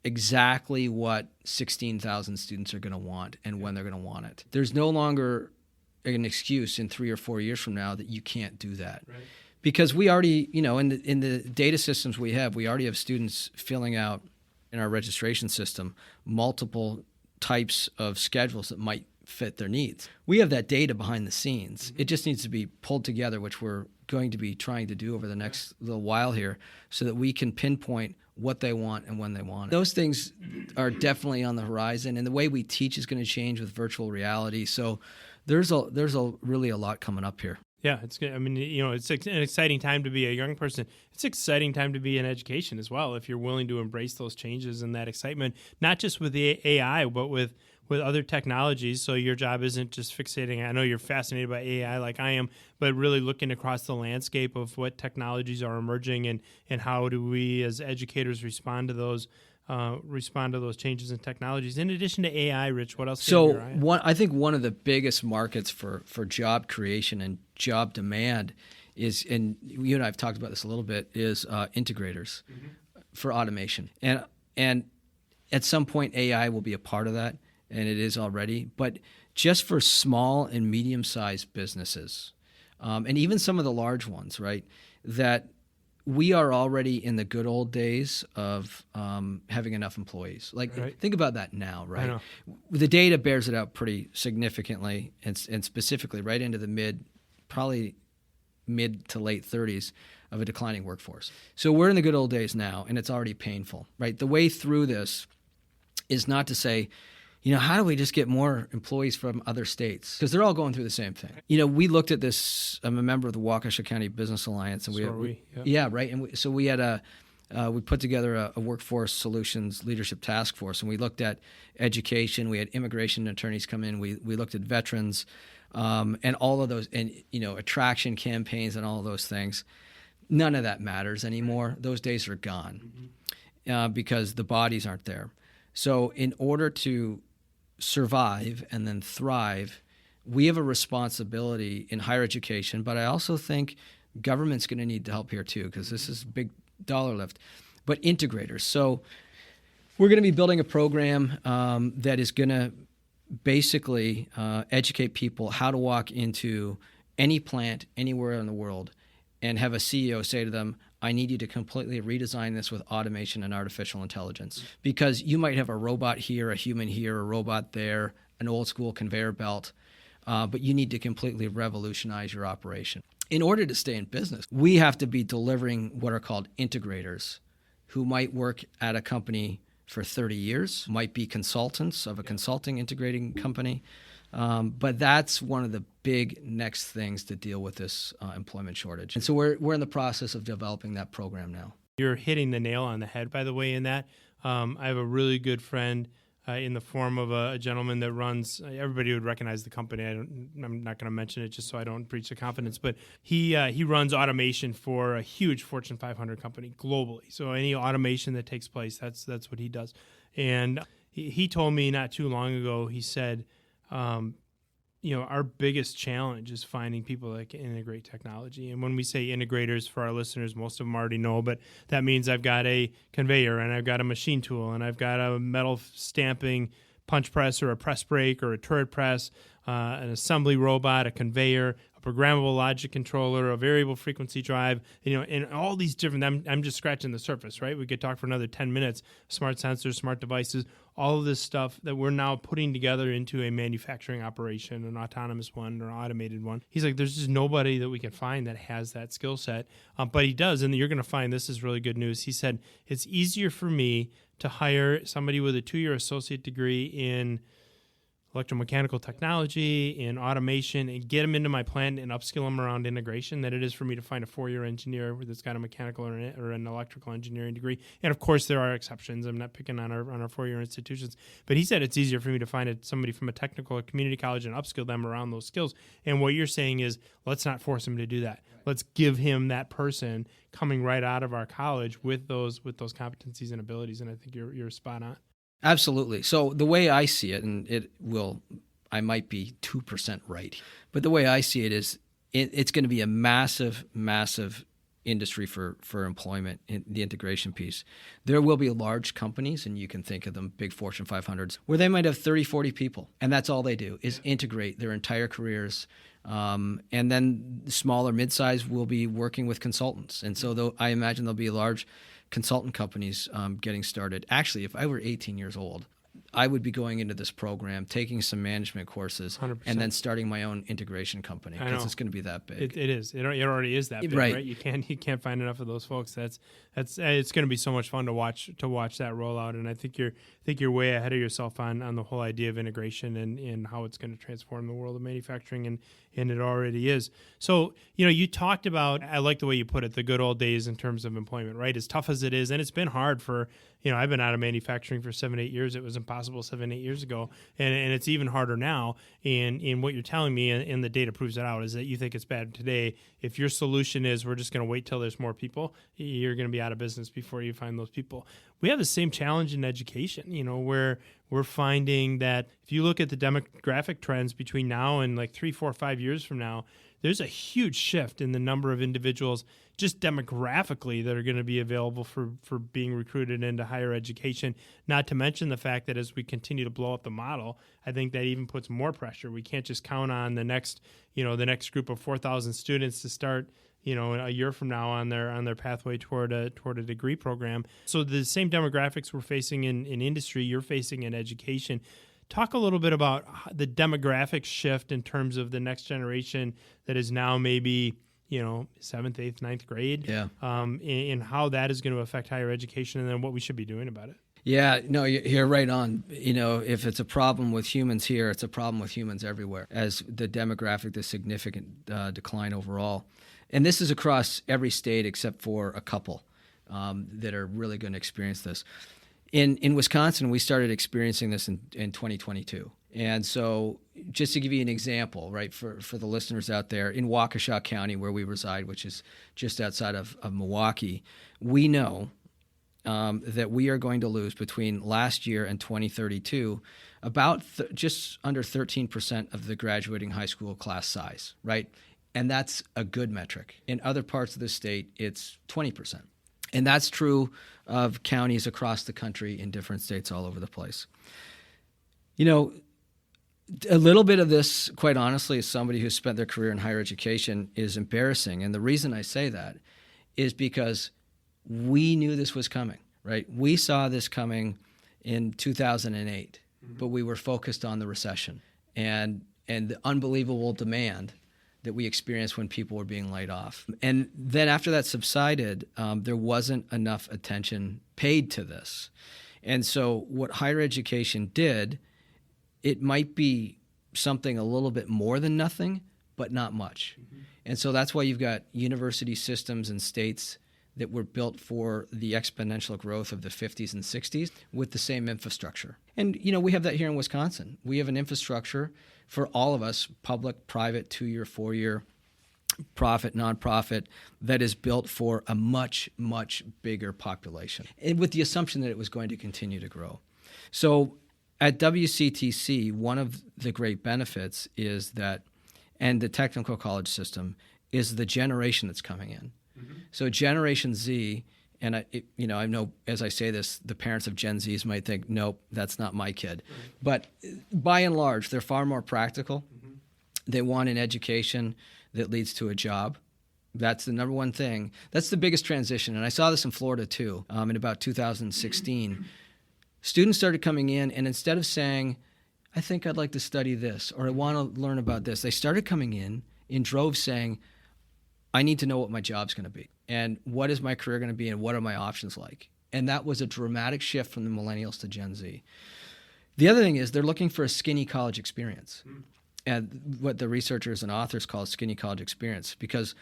exactly what 16,000 students are going to want and when they're going to want it. There's no longer an excuse in 3 or 4 years from now that you can't do that. Right. Because we already, in the data systems we already have students filling out in our registration system multiple types of schedules that might fit their needs. We have that data behind the scenes. Mm-hmm. It just needs to be pulled together, which we're going to be trying to do over the next little while here, so that we can pinpoint what they want and when they want it. Those things are definitely on the horizon, and the way we teach is going to change with virtual reality. So there's really a lot coming up here. Yeah, it's good. I mean, it's an exciting time to be a young person. It's an exciting time to be in education as well, if you're willing to embrace those changes and that excitement, not just with the AI, but with other technologies. So your job isn't just fixating. I know you're fascinated by AI like I am, but really looking across the landscape of what technologies are emerging and how do we as educators respond to those changes in technologies. In addition to AI, Rich, what else? So I think one of the biggest markets for job creation and job demand is, and you and I have talked about this a little bit, is integrators for automation. And at some point, AI will be a part of that, and it is already. But just for small and medium-sized businesses, and even some of the large ones, right, that we are already in the good old days of having enough employees. Like, think about that now, right? I know. The data bears it out pretty significantly and specifically right into the probably mid to late 30s of a declining workforce. So we're in the good old days now, and it's already painful, right? The way through this is not to say, how do we just get more employees from other states? Because they're all going through the same thing. We looked at this. I'm a member of the Waukesha County Business Alliance, and right. And we had we put together a workforce solutions leadership task force, and we looked at education. We had immigration attorneys come in. We looked at veterans, and all of those, and attraction campaigns and all of those things. None of that matters anymore. Those days are gone because the bodies aren't there. So in order to survive and then thrive, we have a responsibility in higher education, but I also think government's going to need to help here too, because this is a big dollar lift. But integrators. So we're going to be building a program that is going to basically educate people how to walk into any plant anywhere in the world and have a CEO say to them, I need you to completely redesign this with automation and artificial intelligence. Because you might have a robot here, a human here, a robot there, an old school conveyor belt, but you need to completely revolutionize your operation. In order to stay in business, we have to be delivering what are called integrators, who might work at a company for 30 years, might be consultants of a consulting integrating company. But that's one of the big next things to deal with this employment shortage. And so we're in the process of developing that program now. You're hitting the nail on the head, by the way, in that. I have a really good friend in the form of a gentleman that runs, everybody would recognize the company. I'm not going to mention it just so I don't breach the confidence, but he runs automation for a huge Fortune 500 company globally. So any automation that takes place, that's what he does. And he told me not too long ago, he said, our biggest challenge is finding people that can integrate technology. And when we say integrators, for our listeners, most of them already know, but that means I've got a conveyor and I've got a machine tool and I've got a metal stamping punch press or a press brake or a turret press, an assembly robot, a conveyor, a programmable logic controller, a variable frequency drive, and all these different, I'm just scratching the surface, right? We could talk for another 10 minutes, smart sensors, smart devices, all of this stuff that we're now putting together into a manufacturing operation, an autonomous one or automated one. He's like, there's just nobody that we can find that has that skill set. But he does, and you're going to find this is really good news. He said, it's easier for me to hire somebody with a 2-year associate degree in electromechanical technology, in automation, and get them into my plant and upskill them around integration than it is for me to find a 4-year engineer that's got a mechanical or an electrical engineering degree. And of course, there are exceptions. I'm not picking on our 4-year institutions. But he said it's easier for me to find somebody from a technical or community college and upskill them around those skills. And what you're saying is, let's not force him to do that. Let's give him that person coming right out of our college with those competencies and abilities. And I think you're spot on. Absolutely. So the way I see it, and I might be 2% right, but the way I see it is it's going to be a massive, massive industry for employment in the integration piece. There will be large companies, and you can think of them, big Fortune 500s, where they might have 30, 40 people, and that's all they do is integrate their entire careers. And then smaller, mid-size will be working with consultants. And so I imagine there'll be large consultant companies getting started. Actually, if I were 18 years old, I would be going into this program, taking some management courses, 100%. and then starting my own integration company because it's going to be that big. It is. It already is that big, right? You can't find enough of those folks. It's going to be so much fun to watch that rollout, and I think you're way ahead of yourself on the whole idea of integration and how it's going to transform the world of manufacturing, and it already is. So, you talked about, I like the way you put it, the good old days in terms of employment, right? As tough as it is, and it's been hard for, I've been out of manufacturing for 7-8 years. It was impossible 7-8 years ago, and it's even harder now. And what you're telling me, and the data proves that out, is that you think it's bad today. If your solution is we're just going to wait till there's more people, you're going to be out of business before you find those people. We have the same challenge in education, where we're finding that if you look at the demographic trends between now and like 3, 4, 5 years from now, there's a huge shift in the number of individuals just demographically that are going to be available for being recruited into higher education, not to mention the fact that as we continue to blow up the model, I think that even puts more pressure. We can't just count on the next group of 4,000 students to start a year from now on their pathway toward a degree program. So the same demographics we're facing in industry, you're facing in education. Talk a little bit about the demographic shift in terms of the next generation that is now maybe 7th, 8th, 9th grade, and how that is going to affect higher education, and then what we should be doing about it. Yeah, no, you're right on. If it's a problem with humans here, it's a problem with humans everywhere as the significant decline overall. And this is across every state except for a couple that are really going to experience this. In Wisconsin, we started experiencing this in 2022. And so just to give you an example, right, for the listeners out there, in Waukesha County, where we reside, which is just outside of Milwaukee, we know that we are going to lose between last year and 2032 about just under 13% of the graduating high school class size, right? And that's a good metric. In other parts of the state, it's 20%. And that's true of counties across the country in different states all over the place. A little bit of this, quite honestly, as somebody who's spent their career in higher education, is embarrassing. And the reason I say that is because we knew this was coming, right? We saw this coming in 2008, but we were focused on the recession and the unbelievable demand that we experienced when people were being laid off. And then after that subsided, there wasn't enough attention paid to this. And so what higher education did, it might be something a little bit more than nothing, but not much. And so that's why you've got university systems and states that were built for the exponential growth of the 50s and 60s with the same infrastructure. And, we have that here in Wisconsin. We have an infrastructure for all of us, public, private, 2-year, 4-year, profit, nonprofit, that is built for a much, much bigger population, and with the assumption that it was going to continue to grow. So at WCTC, one of the great benefits is that, and the technical college system, is the generation that's coming in. So Generation Z, and I know as I say this, the parents of Gen Zs might think, nope, that's not my kid. But by and large, they're far more practical. They want an education that leads to a job. That's the number one thing. That's the biggest transition. And I saw this in Florida too, in about 2016. Students started coming in, and instead of saying, I think I'd like to study this, or I want to learn about this, they started coming in droves saying, I need to know what my job's going to be, and what is my career going to be, and what are my options like. And that was a dramatic shift from the millennials to Gen Z. The other thing is they're looking for a skinny college experience, and what the researchers and authors call skinny college experience, because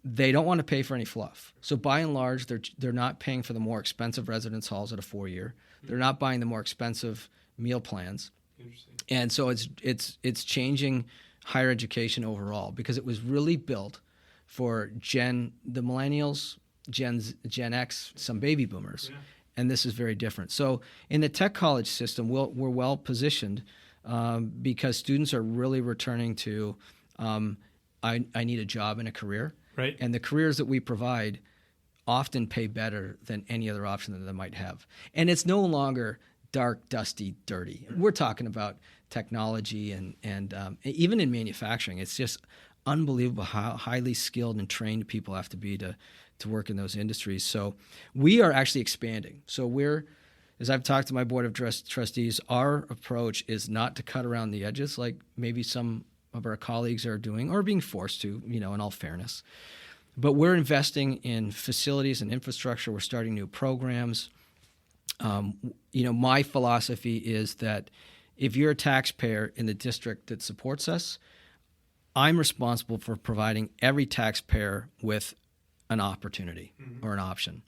they don't want to pay for any fluff. So by and large, they're not paying for the more expensive residence halls at a 4-year. They're not buying the more expensive meal plans. And so it's changing higher education overall, because it was really built for the millennials, Gen X, some baby boomers. Yeah. And this is very different. So in the tech college system, we're well positioned because students are really returning to, I need a job and a career. Right. And the careers that we provide often pay better than any other option that they might have. And it's no longer dark, dusty, dirty. We're talking about technology and even in manufacturing. It's just unbelievable how highly skilled and trained people have to be to work in those industries. So we are actually expanding. So as I've talked to my board of trustees, our approach is not to cut around the edges like maybe some of our colleagues are doing or being forced to, in all fairness. But we're investing in facilities and infrastructure. We're starting new programs. My philosophy is that if you're a taxpayer in the district that supports us, I'm responsible for providing every taxpayer with an opportunity or an option.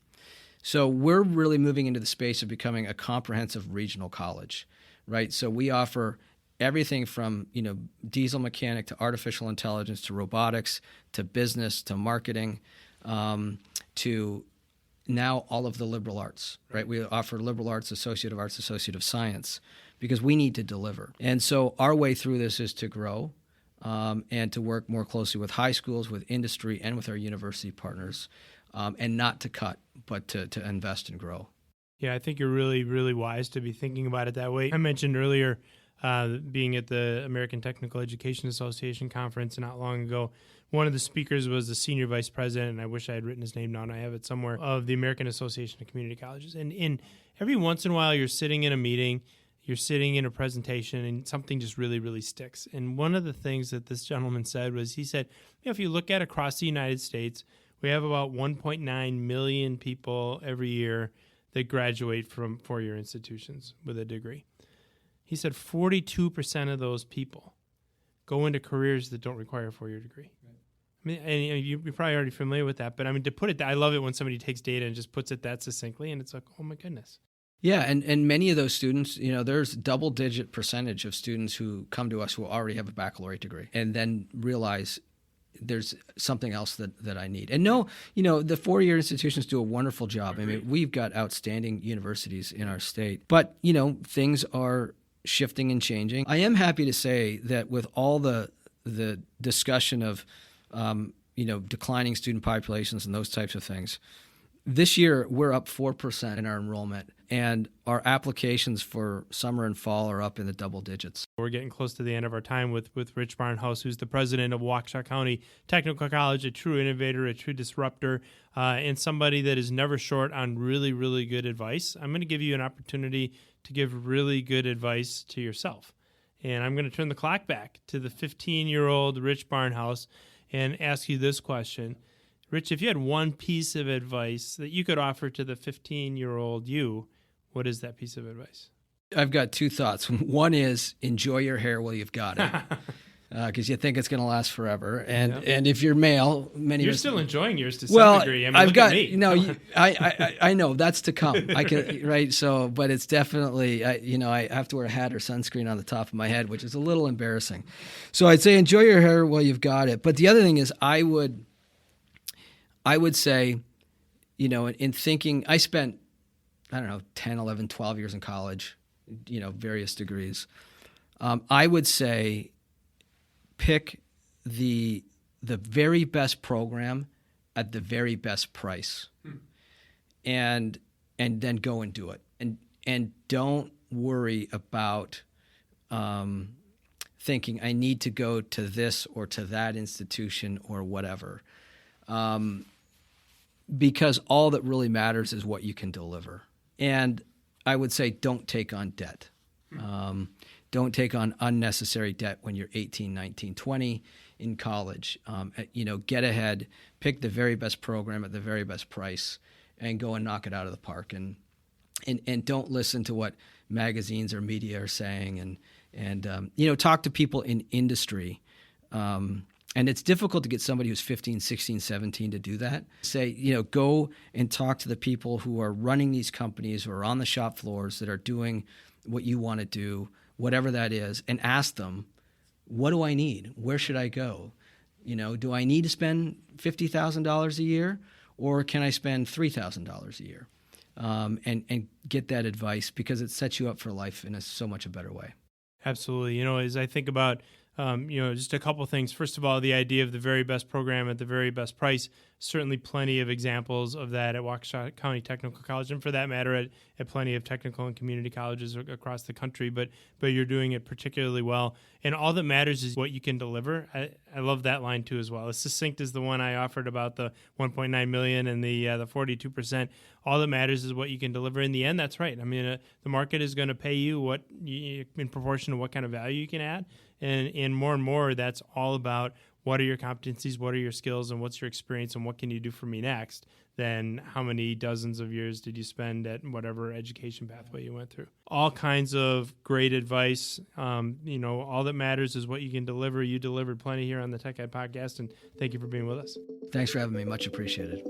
So we're really moving into the space of becoming a comprehensive regional college, right? So we offer everything from, diesel mechanic to artificial intelligence to robotics to business to marketing to now all of the liberal arts, right? We offer liberal arts, associative science, because we need to deliver. And so our way through this is to grow and to work more closely with high schools, with industry, and with our university partners, and not to cut, but to invest and grow. Yeah, I think you're really, really wise to be thinking about it that way. I mentioned earlier being at the American Technical Education Association conference not long ago. One of the speakers was the senior vice president, and I wish I had written his name down. I have it somewhere, of the American Association of Community Colleges. And every once in a while, you're sitting in a meeting, you're sitting in a presentation, and something just really, really sticks. And one of the things that this gentleman said was, he said, if you look at across the United States, we have about 1.9 million people every year that graduate from four-year institutions with a degree. He said 42% of those people go into careers that don't require a four-year degree. Right. I mean, and you're probably already familiar with that, but I mean, to put it, I love it when somebody takes data and just puts it that succinctly, and it's like, oh my goodness. Yeah, and many of those students, there's double-digit percentage of students who come to us who already have a baccalaureate degree and then realize there's something else that I need. And the four-year institutions do a wonderful job. I mean, we've got outstanding universities in our state, but, things are shifting and changing. I am happy to say that with all the discussion of, declining student populations and those types of things, this year we're up 4% in our enrollment, and our applications for summer and fall are up in the double digits. We're getting close to the end of our time with Rich Barnhouse, who's the president of Waukesha County Technical College, a true innovator, a true disruptor, and somebody that is never short on really, really good advice. I'm going to give you an opportunity to give really good advice to yourself. And I'm going to turn the clock back to the 15-year-old Rich Barnhouse and ask you this question. Rich, if you had one piece of advice that you could offer to the 15-year-old you, what is that piece of advice? I've got two thoughts. One is enjoy your hair while you've got it, because you think it's going to last forever. And if you're male, you're still enjoying yours to some degree. I mean, look at me. I know that's to come. I can right. So, but it's definitely I have to wear a hat or sunscreen on the top of my head, which is a little embarrassing. So I'd say enjoy your hair while you've got it. But the other thing is, I would say, in thinking, I spent, 10, 11, 12 years in college, various degrees. I would say pick the very best program at the very best price, and then go and do it. And don't worry about thinking I need to go to this or to that institution or whatever. Because all that really matters is what you can deliver. And I would say don't take on debt. Don't take on unnecessary debt when you're 18, 19, 20 in college. Get ahead, pick the very best program at the very best price, and go and knock it out of the park. And don't listen to what magazines or media are saying. And talk to people in industry. And it's difficult to get somebody who's 15, 16, 17 to do that. Say, go and talk to the people who are running these companies, who are on the shop floors, that are doing what you want to do, whatever that is, and ask them, what do I need? Where should I go? Do I need to spend $50,000 a year, or can I spend $3,000 a year? And get that advice, because it sets you up for life in so much a better way. Absolutely. As I think about Just a couple things. First of all, the idea of the very best program at the very best price. Certainly plenty of examples of that at Waukesha County Technical College, and for that matter, at plenty of technical and community colleges across the country. But you're doing it particularly well. And all that matters is what you can deliver. I love that line too as well. As succinct as the one I offered about the 1.9 million and the 42%. All that matters is what you can deliver. In the end, that's right. I mean, the market is going to pay you in proportion to what kind of value you can add. And more, that's all about what are your competencies, what are your skills, and what's your experience, and what can you do for me next, than how many dozens of years did you spend at whatever education pathway you went through. All kinds of great advice. All that matters is what you can deliver. You delivered plenty here on the Tech Ed Podcast, and thank you for being with us. Thanks for having me. Much appreciated.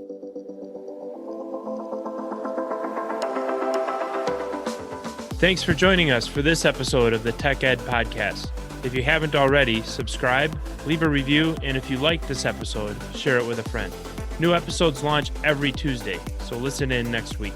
Thanks for joining us for this episode of the Tech Ed Podcast. If you haven't already, subscribe, leave a review, and if you liked this episode, share it with a friend. New episodes launch every Tuesday, so listen in next week.